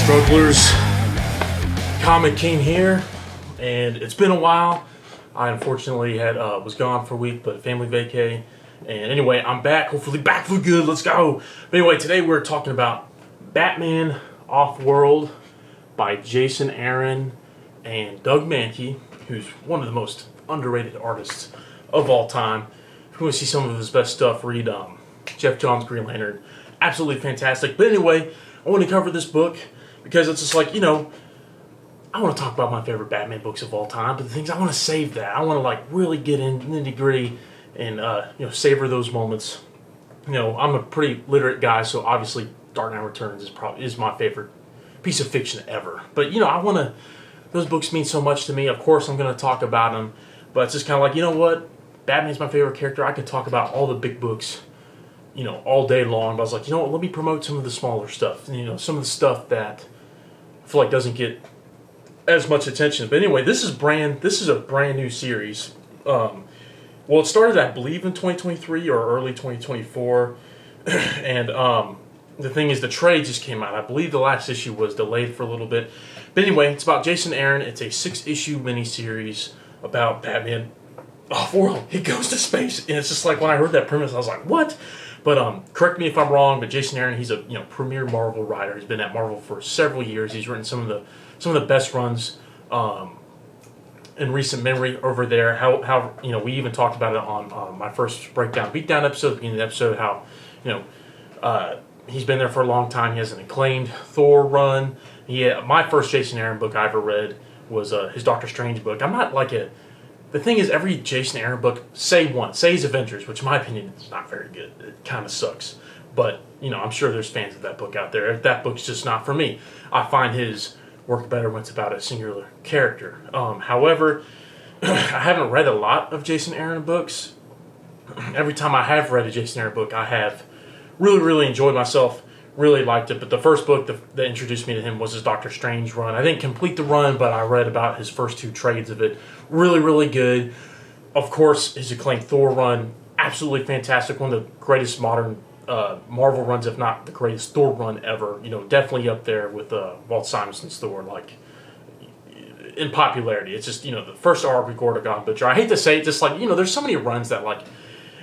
Strugglers, Comic King here, and it's been a while. I unfortunately was gone for a week, but family vacay. And anyway, I'm back, hopefully back for good, let's go. But anyway, today we're talking about Batman Off-World by Jason Aaron and Doug Mahnke, who's one of the most underrated artists of all time. If you want to see some of his best stuff, read Jeff Johns' Green Lantern. Absolutely fantastic. But anyway, I want to cover this book because it's just like, I want to talk about my favorite Batman books of all time, but the things I want to save that. I want to really get in nitty gritty and savor those moments. I'm a pretty literate guy, so obviously Dark Knight Returns is my favorite piece of fiction ever. But those books mean so much to me. Of course, I'm going to talk about them, but it's just kind of like, what? Batman's my favorite character. I could talk about all the big books, all day long. But I was like, let me promote some of the smaller stuff. Some of the stuff that I feel like doesn't get as much attention. But anyway, this is a brand new series. It started, I believe, in 2023 or early 2024. And the thing is, the trade just came out. I believe the last issue was delayed for a little bit. But anyway, it's about Jason Aaron. It's a 6-issue miniseries about Batman Off-World. He goes to space. And it's just like, when I heard that premise, I was like, what? But correct me if I'm wrong, but Jason Aaron, he's a premier Marvel writer. He's been at Marvel for several years. He's written some of the best runs in recent memory over there. How we even talked about it on my first Beatdown episode, the beginning of the episode, how he's been there for a long time. He has an acclaimed Thor run. My first Jason Aaron book I ever read was his Doctor Strange book. I'm not like the thing is, every Jason Aaron book, say his Avengers, which in my opinion is not very good. It kind of sucks. But, I'm sure there's fans of that book out there. If that book's just not for me, I find his work better when it's about a singular character. However, I haven't read a lot of Jason Aaron books. Every time I have read a Jason Aaron book, I have really, really enjoyed myself. Really liked it. But the first book that introduced me to him was his Doctor Strange run. I didn't complete the run, but I read about his first 2 trades of it. Really, really good. Of course, his acclaimed Thor run, absolutely fantastic. One of the greatest modern Marvel runs, if not the greatest Thor run ever. Definitely up there with Walt Simonson's Thor, in popularity. It's just, the first arc with Gorgon Butcher. I hate to say it, just there's so many runs that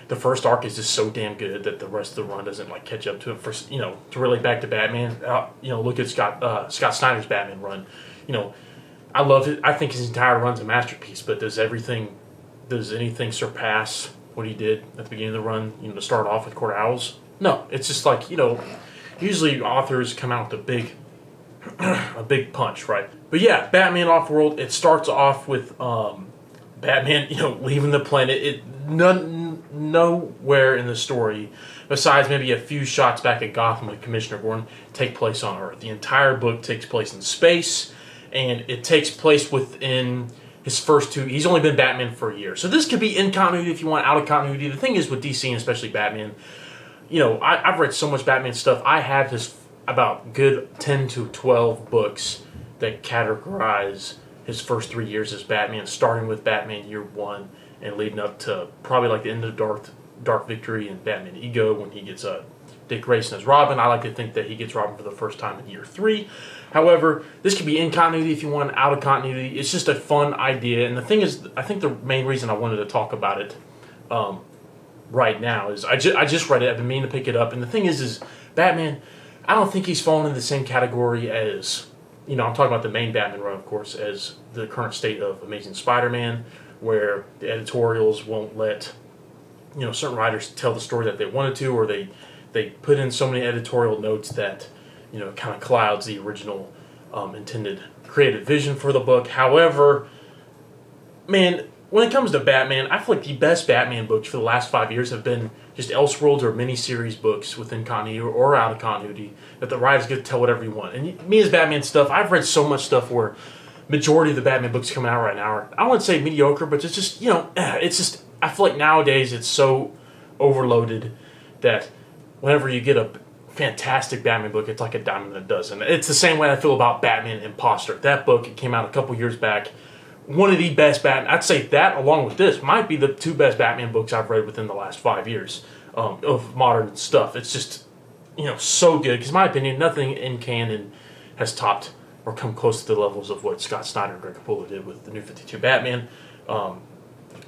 the first arc is just so damn good that the rest of the run doesn't catch up to it. For to relate back to Batman, look at Scott Snyder's Batman run. I love it. I think his entire run's a masterpiece. But does anything surpass what he did at the beginning of the run? To start off with Court of Owls? No, it's just usually authors come out with a big punch, right? But yeah, Batman Off-World. It starts off with Batman, leaving the planet. Nowhere in the story, besides maybe a few shots back at Gotham with Commissioner Gordon, take place on Earth. The entire book takes place in space, and it takes place within his first 2. He's only been Batman for a year, so this could be in continuity if you want, out of continuity. The thing is with DC and especially Batman, I've read so much Batman stuff. I have about good 10 to 12 books that categorize his first 3 years as Batman, starting with Batman Year 1 and leading up to probably the end of Dark Victory and Batman Ego when he gets Dick Grayson as Robin. I like to think that he gets Robin for the first time in Year 3. However, this could be in continuity if you want, out of continuity. It's just a fun idea. And the thing is, I think the main reason I wanted to talk about it right now is I just read it. I've been meaning to pick it up. And the thing is Batman, I don't think he's fallen in the same category as, I'm talking about the main Batman run, of course, as the current state of Amazing Spider-Man, where the editorials won't let certain writers tell the story that they wanted to, or they put in so many editorial notes that kind of clouds the original intended creative vision for the book. However, man, when it comes to Batman, I feel like the best Batman books for the last 5 years have been just Elseworlds or miniseries books within continuity or out of continuity that the writers get to tell whatever you want. And me as Batman stuff, I've read so much stuff where majority of the Batman books coming out right now are, I wouldn't say mediocre, but it's just, it's just, I feel like nowadays it's so overloaded that whenever you get a fantastic Batman book, it's like a dime in a dozen. It's the same way I feel about Batman Imposter. That book, it came out a couple years back. One of the best Batman, I'd say that along with this might be the 2 best Batman books I've read within the last 5 years of modern stuff. It's just, so good. Because in my opinion, nothing in canon has topped or come close to the levels of what Scott Snyder and Greg Capullo did with the New 52 Batman.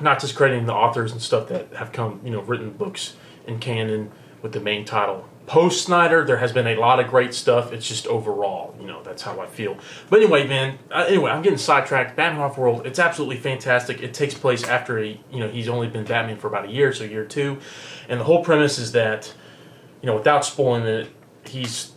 Not discrediting the authors and stuff that have come, written books in canon with the main title. Post Snyder, there has been a lot of great stuff. It's just overall, that's how I feel. But anyway, man. I'm getting sidetracked. Batman Off-World, it's absolutely fantastic. It takes place after he's only been Batman for about a year, so year 2, and the whole premise is that, without spoiling it, he's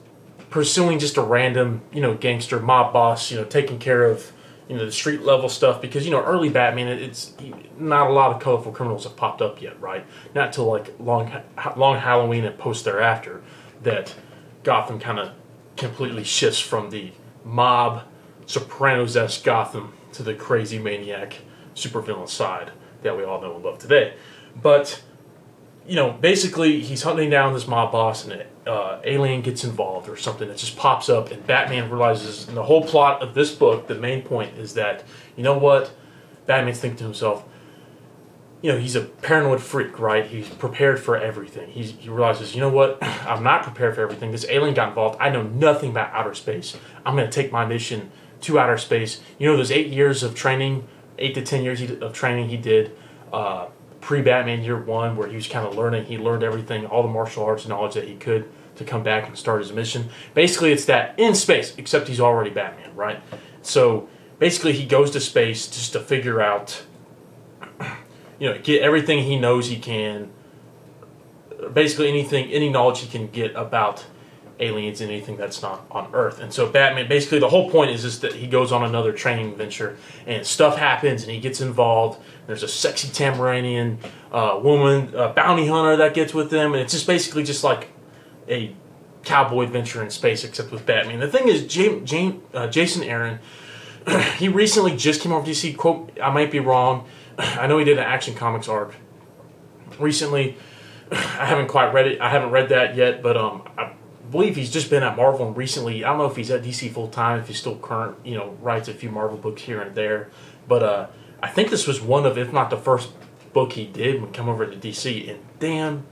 pursuing just a random, gangster mob boss, taking care of, the street level stuff, because early Batman, it's not a lot of colorful criminals have popped up yet, right? Not till like long Halloween and post thereafter that Gotham kind of completely shifts from the mob Sopranos-esque Gotham to the crazy maniac supervillain side that we all know and love today. But basically he's hunting down this mob boss, and an alien gets involved or something that just pops up, and Batman realizes, and the whole plot of this book, the main point is that, Batman's thinking to himself, he's a paranoid freak, right? He's prepared for everything. He realizes, I'm not prepared for everything. This alien got involved. I know nothing about outer space. I'm going to take my mission to outer space. Those 8 years of training, 8 to 10 years of training he did, pre-Batman Year 1, where he was kind of learning. He learned everything, all the martial arts knowledge that he could to come back and start his mission. Basically, it's that in space, except he's already Batman, right? So basically, he goes to space just to figure out, get everything he knows he can, basically any knowledge he can get about aliens and anything that's not on Earth. And so Batman, basically the whole point is just that he goes on another training adventure, and stuff happens, and he gets involved. There's a sexy Tamaranian woman, bounty hunter that gets with him, and it's just basically just like a cowboy adventure in space, except with Batman. The thing is, Jason Aaron, he recently just came over DC, quote, I might be wrong, I know he did an Action Comics arc recently. I haven't quite read it. I haven't read that yet, but I believe he's just been at Marvel, and recently, I don't know if he's at DC full time, if he's still current, writes a few Marvel books here and there, but I think this was one of, if not the first book he did when he came over to DC, and damn,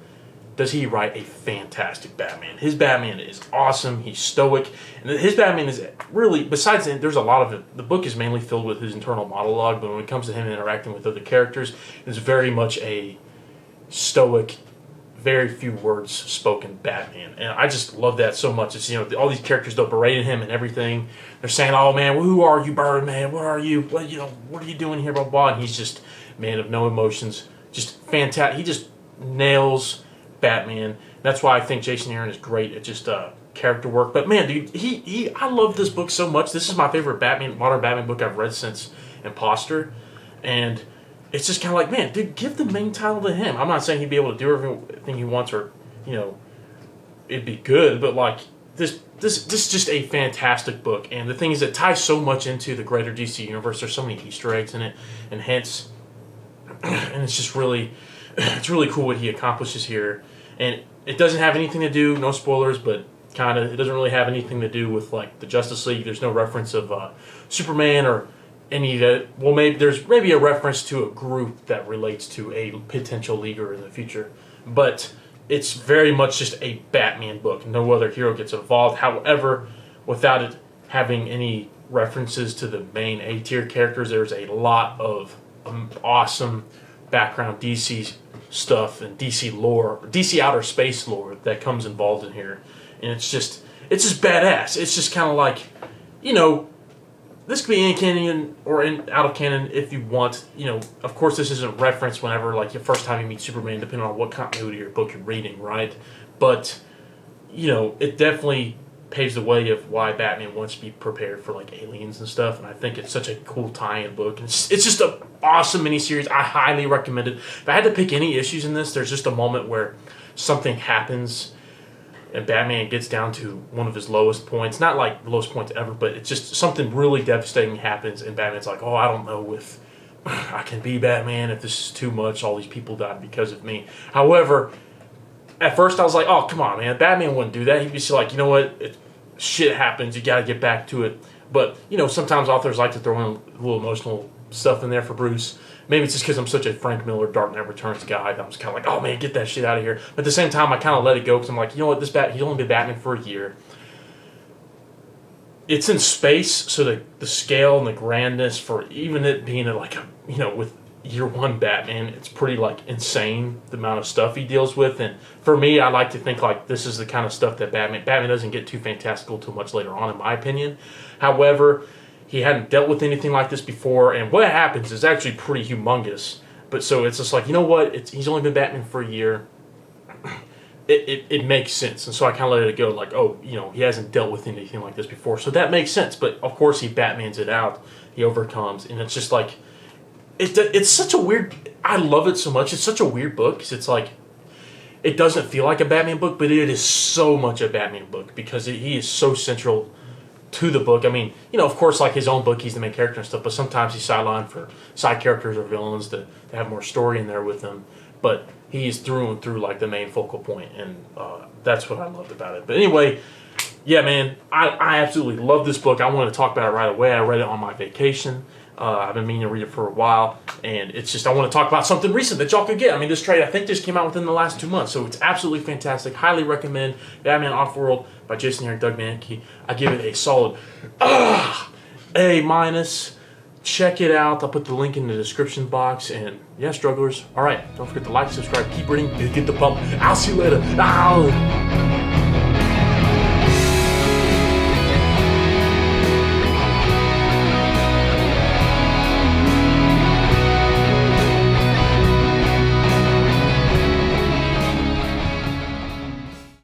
does he write a fantastic Batman. His Batman is awesome. He's stoic. And his Batman is really, besides, there's a lot of it, the book is mainly filled with his internal monologue, but when it comes to him interacting with other characters, it's very much a stoic, very few words spoken Batman. And I just love that so much. It's, all these characters, they're berating him and everything. They're saying, oh man, who are you, Birdman? What are you? What are you doing here, blah, blah. And he's just man of no emotions. Just fantastic. He just nails Batman. That's why I think Jason Aaron is great at just character work. But man, dude, I love this book so much. This is my favorite modern Batman book I've read since Imposter. And it's just kind of like, man, dude, give the main title to him. I'm not saying he'd be able to do everything he wants, or it'd be good, but like this is just a fantastic book. And the thing is, it ties so much into the greater DC universe. There's so many Easter eggs in it and hints, and it's just really cool what he accomplishes here. And it doesn't have anything to do, no spoilers, but kind of, it doesn't really have anything to do with like the Justice League. There's no reference of Superman or any of that. Well, there's a reference to a group that relates to a potential leaguer in the future, but it's very much just a Batman book. No other hero gets involved. However, without it having any references to the main A-tier characters, there's a lot of awesome background DC stuff and DC lore, DC outer space lore that comes involved in here, and it's just badass. It's just kind of like, this could be in canon or out of canon if you want. Of course, this isn't referenced whenever, like, the first time you meet Superman, depending on what continuity or book you're reading, right? But, it definitely paves the way of why Batman wants to be prepared for, like, aliens and stuff, and I think it's such a cool tie-in book. And it's just an awesome miniseries. I highly recommend it. If I had to pick any issues in this, there's just a moment where something happens and Batman gets down to one of his lowest points. Not like the lowest points ever, but it's just something really devastating happens, and Batman's like, oh, I don't know if I can be Batman, if this is too much. All these people died because of me. However, at first I was like, oh, come on, man. Batman wouldn't do that. He'd be just like, you know what? Shit happens. You got to get back to it. But, sometimes authors like to throw in a little emotional stuff in there for Bruce. Maybe it's just because I'm such a Frank Miller Dark Knight Returns guy that I'm just kind of like, oh man, get that shit out of here. But at the same time, I kind of let it go because I'm like, you know what, he's only been Batman for a year. it's in space, so the scale and the grandness for even it being like a, with year one Batman, it's pretty like insane the amount of stuff he deals with. And for me, I like to think like this is the kind of stuff that Batman doesn't get too fantastical too much later on, in my opinion. However, he hadn't dealt with anything like this before, and what happens is actually pretty humongous. But so it's just like, you know what? He's only been Batman for a year. It makes sense. And so I kind of let it go like, oh, he hasn't dealt with anything like this before. So that makes sense. But of course he Batmans it out. He overcomes. And it's just like, it's such a weird, I love it so much. It's such a weird book because it's like, it doesn't feel like a Batman book, but it is so much a Batman book because he is so central to the book. I mean, of course, like his own book, he's the main character and stuff, but sometimes he's sidelined for side characters or villains to have more story in there with them. But he's through and through like the main focal point, and that's what I loved about it. But anyway, yeah, man, I absolutely love this book. I wanted to talk about it right away. I read it on my vacation. I've been meaning to read it for a while, and it's just I want to talk about something recent that y'all could get. I mean, this trade I think just came out within the last 2 months, so it's absolutely fantastic. Highly recommend Batman Offworld by Jason Aaron, Doug Mahnke. I give it a solid A-. Check it out. I'll put the link in the description box. And yeah, strugglers. All right, don't forget to like, subscribe, keep reading, get the pump. I'll see you later.